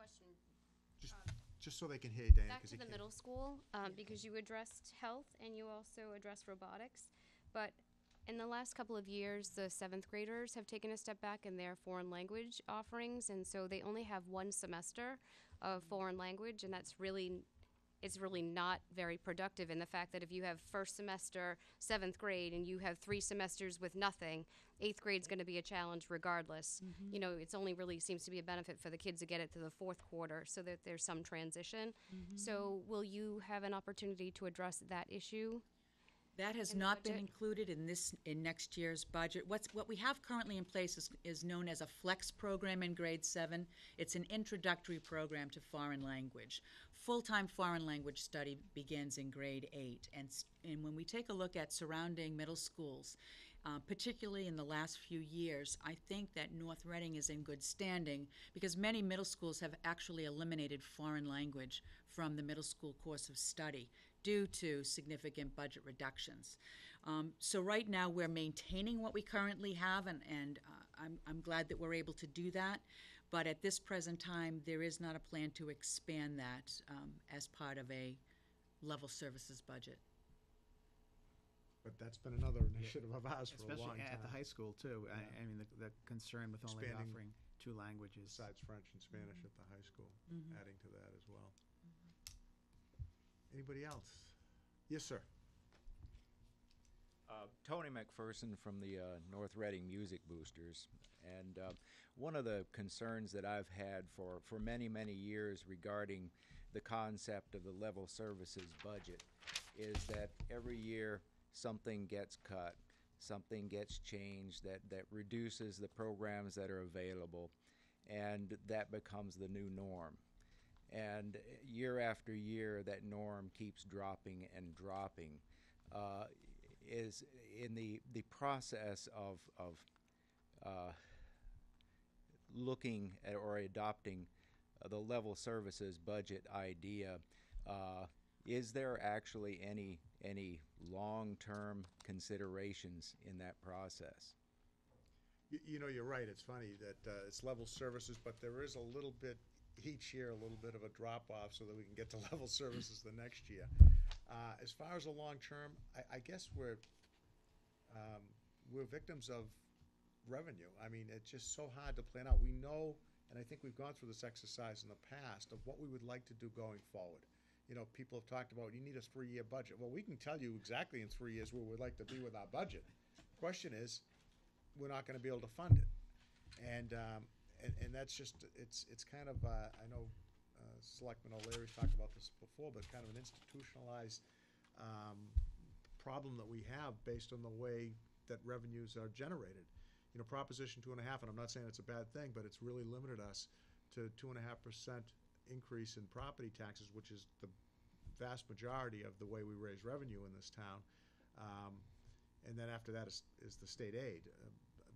question. Just, just so they can hear you, Dana. Back 'cause to you the can't- middle school, because you addressed health and you also addressed robotics. But in the last couple of years, the seventh graders have taken a step back in their foreign language offerings, and so they only have one semester of foreign language, and it's really not very productive in the fact that if you have first semester, seventh grade, and you have 3 semesters with nothing, eighth grade's going to be a challenge regardless. You know, it's only really seems to be a benefit for the kids to get it to the fourth quarter so that there's some transition. So will you have an opportunity to address that issue? That has in the not been budget? included in next year's budget. What we have currently in place is known as a flex program in grade 7. It's an introductory program to foreign language. Full-time foreign language study begins in grade 8. And when we take a look at surrounding middle schools, particularly in the last few years, I think that North Reading is in good standing because many middle schools have actually eliminated foreign language from the middle school course of study due to significant budget reductions. So right now we're maintaining what we currently have, and I'm glad that we're able to do that. But at this present time, there is not a plan to expand that as part of a level services budget. But that's been another initiative of ours for a long Especially time. at the high school, too. Yeah. I mean, the concern with only Expanding offering 2 languages. Besides French and Spanish at the high school, adding to that as well. Anybody else? Yes, sir. Tony McPherson from the North Reading Music Boosters. And one of the concerns that I've had for many, many years regarding the concept of the level services budget is that every year something gets cut, something gets changed that reduces the programs that are available, and that becomes the new norm. And year after year, that norm keeps dropping and dropping. Is in the process of looking at or adopting the level services budget idea, is there actually any long-term considerations in that process? You know, you're right. It's funny that it's level services, but there is a little bit each year, a little bit of a drop-off so that we can get to level services the next year. As far as the long term, I guess we're victims of revenue. I mean, it's just so hard to plan out. We know, and I think we've gone through this exercise in the past, of what we would like to do going forward. You know, people have talked about, you need a 3-year budget. Well, we can tell you exactly in 3 years where we'd like to be with our budget. The question is, we're not going to be able to fund it. And that's just, it's kind of, I know Selectman O'Leary talked about this before, but kind of an institutionalized problem that we have based on the way that revenues are generated. You know, Proposition 2.5, and I'm not saying it's a bad thing, but it's really limited us to 2.5% increase in property taxes, which is the vast majority of the way we raise revenue in this town. And then after that is the state aid,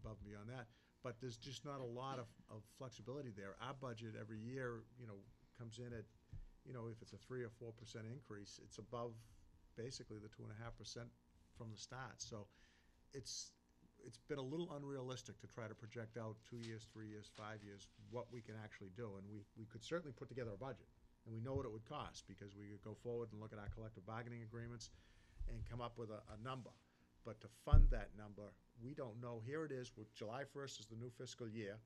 above and beyond that. But there's just not a lot of flexibility there. Our budget every year, you know, comes in at, you know, if it's a 3 or 4% increase, it's above basically the 2.5% from the start. So it's been a little unrealistic to try to project out 2 years, 3 years, 5 years, what we can actually do. And we could certainly put together a budget, and we know what it would cost because we could go forward and look at our collective bargaining agreements and come up with a number. But to fund that number, we don't know. Here it is, July 1st is the new fiscal year,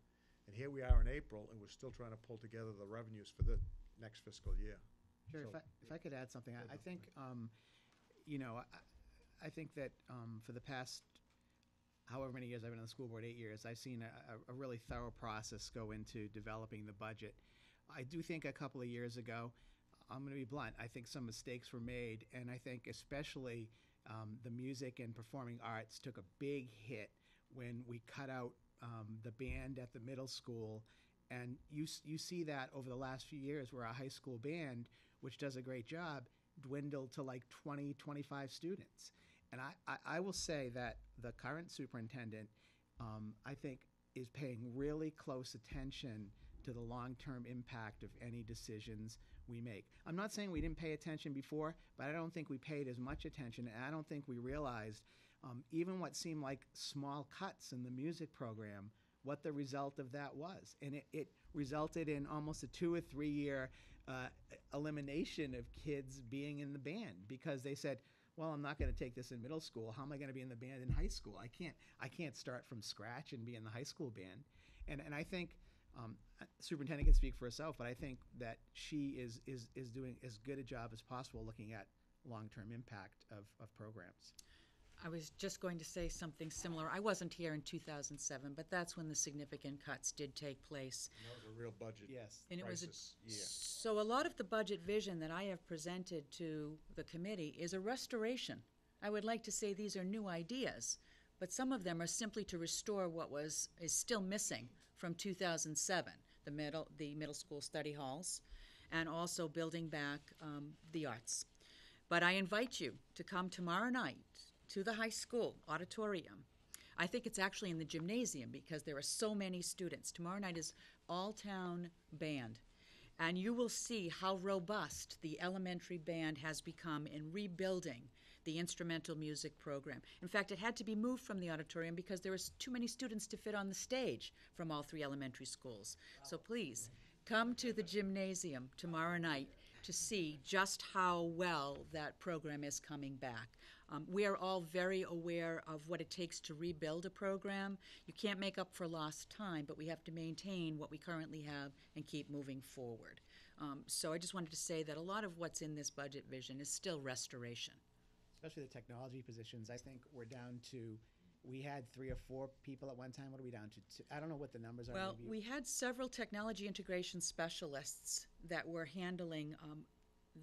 and here we are in April, and we're still trying to pull together the revenues for the next fiscal year. Sure, So- if I could add something, I think, you know, I think that for the past however many years I've been on the school board, 8 years, I've seen a really thorough process go into developing the budget. I do think a couple of years ago, I'm going to be blunt, I think some mistakes were made, and I think especially the music and performing arts took a big hit when we cut out the band at the middle school. And you see that over the last few years where our high school band, which does a great job, dwindled to like 20, 25 students. And I will say that the current superintendent, I think, is paying really close attention to the long-term impact of any decisions we make. I'm not saying we didn't pay attention before, but I don't think we paid as much attention, and I don't think we realized even what seemed like small cuts in the music program what the result of that was. And it resulted in almost a 2 or 3 year elimination of kids being in the band because they said, well, I'm not going to take this in middle school. How am I going to be in the band in high school? I can't start from scratch and be in the high school band. And I think superintendent can speak for herself, but I think that she is doing as good a job as possible looking at long-term impact of programs. I was just going to say something similar. I wasn't here in 2007, but that's when the significant cuts did take place. And that was a real budget Yes. And it was crisis year. so a lot of the budget vision that I have presented to the committee is a restoration. I would like to say these are new ideas, but some of them are simply to restore what is still missing from 2007, the middle school study halls, and also building back the arts. But I invite you to come tomorrow night to the high school auditorium. I think it's actually in the gymnasium because there are so many students. Tomorrow night is all-town band, and you will see how robust the elementary band has become in rebuilding the instrumental music program. In fact, it had to be moved from the auditorium because there were too many students to fit on the stage from all 3 elementary schools. So please, come to the gymnasium tomorrow night to see just how well that program is coming back. We are all very aware of what it takes to rebuild a program. You can't make up for lost time, but we have to maintain what we currently have and keep moving forward. So I just wanted to say that a lot of what's in this budget vision is still restoration. Especially the technology positions. I think we're down to, we had 3 or 4 people at one time. What are we down to? 2? I don't know what the numbers are. Well, maybe. we had several technology integration specialists that were handling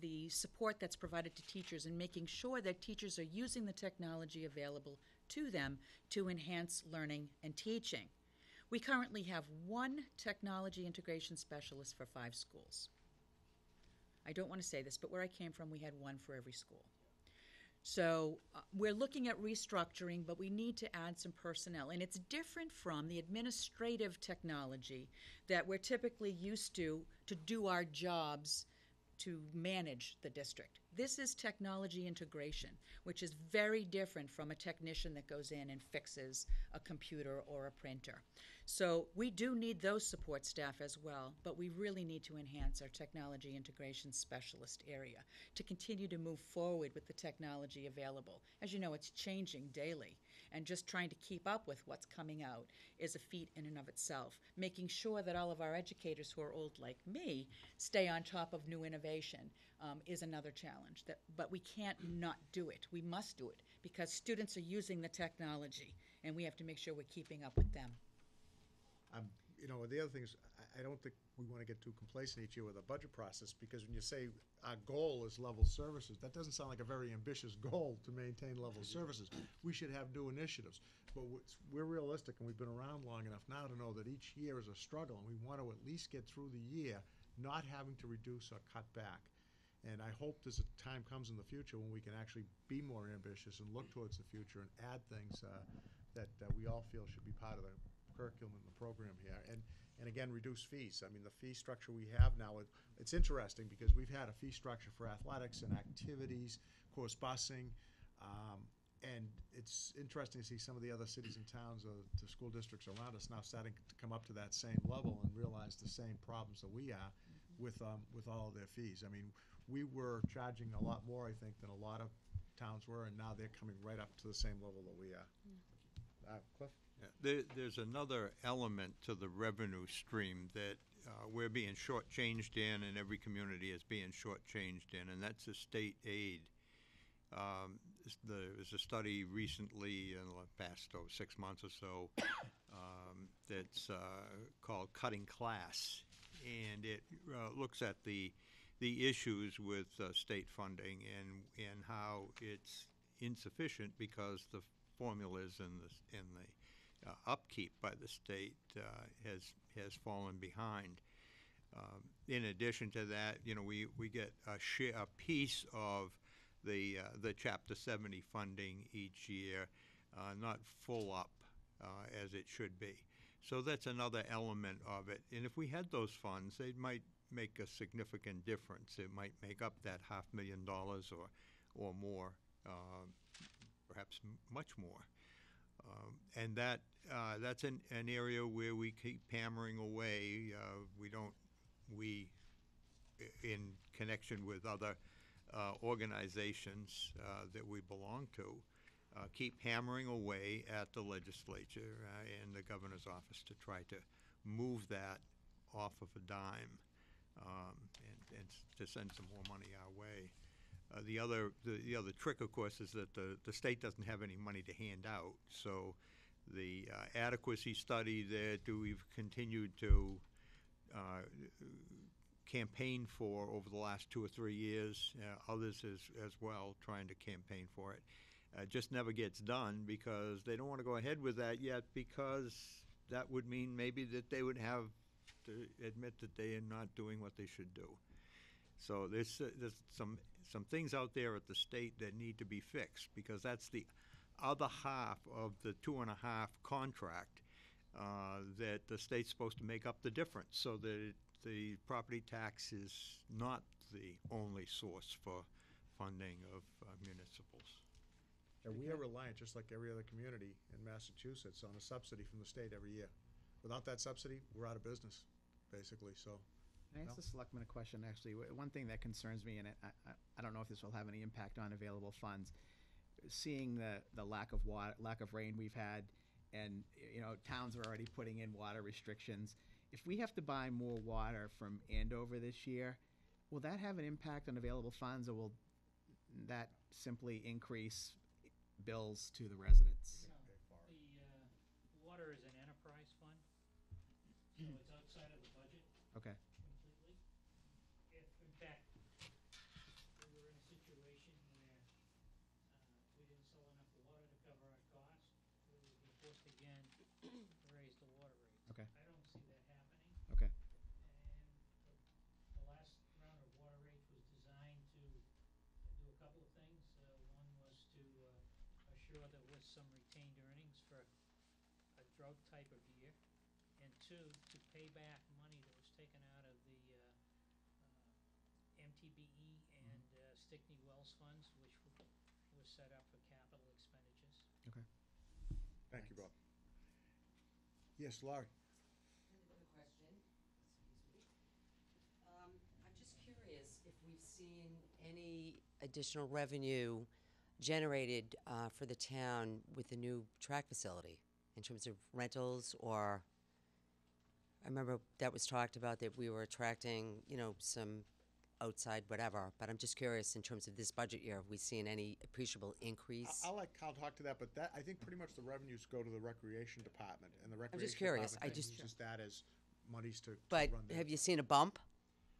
the support that's provided to teachers and making sure that teachers are using the technology available to them to enhance learning and teaching. We currently have 1 technology integration specialist for 5 schools. I don't want to say this, but where I came from, we had 1 for every school. So we're looking at restructuring, but we need to add some personnel. And it's different from the administrative technology that we're typically used to do our jobs to manage the district. This is technology integration, which is very different from a technician that goes in and fixes a computer or a printer. So we do need those support staff as well, but we really need to enhance our technology integration specialist area to continue to move forward with the technology available. As you know, it's changing daily, and just trying to keep up with what's coming out is a feat in and of itself. Making sure that all of our educators who are old like me stay on top of new innovation is another challenge. But we can't not do it. We must do it because students are using the technology, and we have to make sure we're keeping up with them. You know, the other thing is, I don't think we want to get too complacent each year with a budget process, because when you say our goal is level services, that doesn't sound like a very ambitious goal to maintain level services. We should have new initiatives. But we're realistic, and we've been around long enough now to know that each year is a struggle, and we want to at least get through the year not having to reduce or cut back. And I hope there's a time comes in the future when we can actually be more ambitious and look towards the future and add things that we all feel should be part of the curriculum in the program here. And again, reduce fees. I mean, the fee structure we have now, it's interesting because we've had a fee structure for athletics and activities, course busing, and it's interesting to see some of the other cities and towns, the school districts around us now starting to come up to that same level and realize the same problems that we are with all of their fees. I mean, we were charging a lot more, I think, than a lot of towns were, and now they're coming right up to the same level that we are. Cliff? Yeah, there's another element to the revenue stream that we're being shortchanged in, and every community is being shortchanged in, and that's the state aid. There was a study recently in the past 6 months or so that's called Cutting Class, and it looks at the issues with state funding and how it's insufficient because the formulas and the upkeep by the state has fallen behind. In addition to that, you know, we get a piece of the Chapter 70 funding each year, not full up as it should be. So that's another element of it. And if we had those funds, they might make a significant difference. It might make up that $500,000 or more, perhaps much more. And that's an area where we keep hammering away. In connection with other organizations that we belong to, keep hammering away at the legislature and the governor's office to try to move that off of a dime and to send some more money our way. The other trick, of course, is that the state doesn't have any money to hand out. So the adequacy study that we've continued to campaign for over the last 2 or 3 years, others as well trying to campaign for it, just never gets done because they don't want to go ahead with that yet, because that would mean maybe that they would have to admit that they are not doing what they should do. So there's some things out there at the state that need to be fixed, because that's the other half of the 2.5 contract that the state's supposed to make up the difference, so that the property tax is not the only source for funding of municipals. And we are reliant, just like every other community in Massachusetts, on a subsidy from the state every year. Without that subsidy, we're out of business, basically, so. Can I ask the selectman a question, actually? One thing that concerns me, and I don't know if this will have any impact on available funds, seeing the lack of water, lack of rain we've had, and, you know, towns are already putting in water restrictions. If we have to buy more water from Andover this year, will that have an impact on available funds, or will that simply increase bills to the residents? The water is an enterprise fund, so it's outside of the budget Okay. completely. If, in fact, we were in a situation where we didn't sell enough water to cover our costs, we would be forced again to raise the water rates. Okay. I don't see that happening. Okay. And the last round of water rates was designed to do a couple of things. One was to assure there was some retained earnings for a drought type of year, and two, to pay back money that was taken out of the MTBE and Stickney Wells funds, which was set up for capital expenditures. Okay. Thank you, Bob. Yes, Laurie? Another question, excuse me. I'm just curious if we've seen any additional revenue generated for the town with the new track facility in terms of rentals, or I remember that was talked about that we were attracting, you know, some outside whatever, but I'm just curious in terms of this budget year, have we seen any appreciable increase? I'll let Kyle talk to that, but that, I think pretty much the revenues go to the recreation department, and the recreation just curious. department I just- uses that as monies to But run their. have you seen a bump?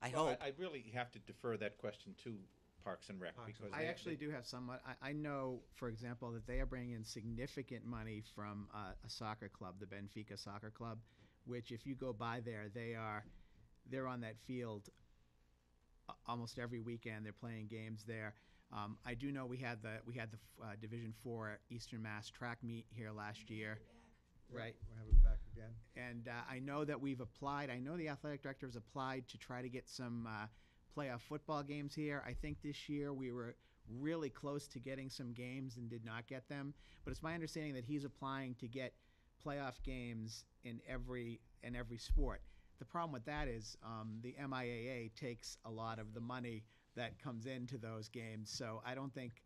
I Well, hope. I really have to defer that question to Parks and Rec, Parks and because Rec. I they- actually do have somewhat. I know, for example, that they are bringing in significant money from a soccer club, the Benfica Soccer Club, which if you go by there, they're on that field almost every weekend. They're playing games there. I do know we had the Division IV Eastern Mass track meet here last year. Right. We'll have it back again. And I know that we've applied. I know the athletic director has applied to try to get some playoff football games here. I think this year we were really close to getting some games and did not get them. But it's my understanding that he's applying to get playoff games in every sport. The problem with that is the MIAA takes a lot of the money that comes into those games, so I don't think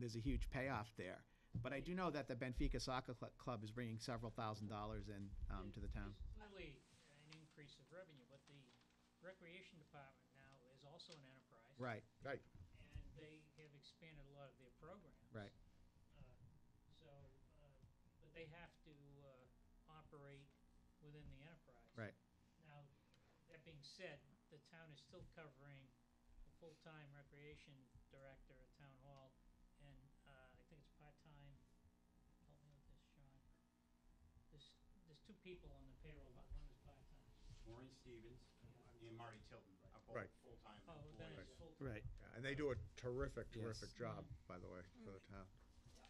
there's a huge payoff there. But I do know that the Benfica Soccer Club is bringing several $1,000s in to the town. It's clearly an increase of revenue, but the recreation department now is also an enterprise. Right, Right. And they have expanded a lot of their programs. right. But they have to operate within the enterprise. Right. Now, that being said, the town is still covering a full-time recreation director at Town Hall, and I think it's part-time, help me with this, Sean. There's two people on the payroll, but one is part-time. Maureen Stevens and Marty Tilton are both Right. full-time Oh, then employees. it's full-time. Right. Yeah, and they do a terrific Yes. job, by the way, for the town.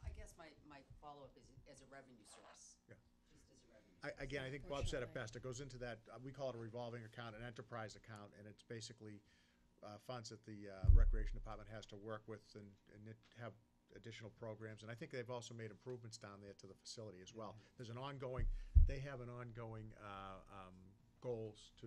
I guess my follow-up is as a revenue source. Yeah. Just as a revenue source. Again, I think Bob said it best. It goes into that, we call it a revolving account, an enterprise account, and it's basically funds that the recreation department has to work with and it have additional programs, and I think they've also made improvements down there to the facility as well. There's an ongoing, they have an ongoing goals to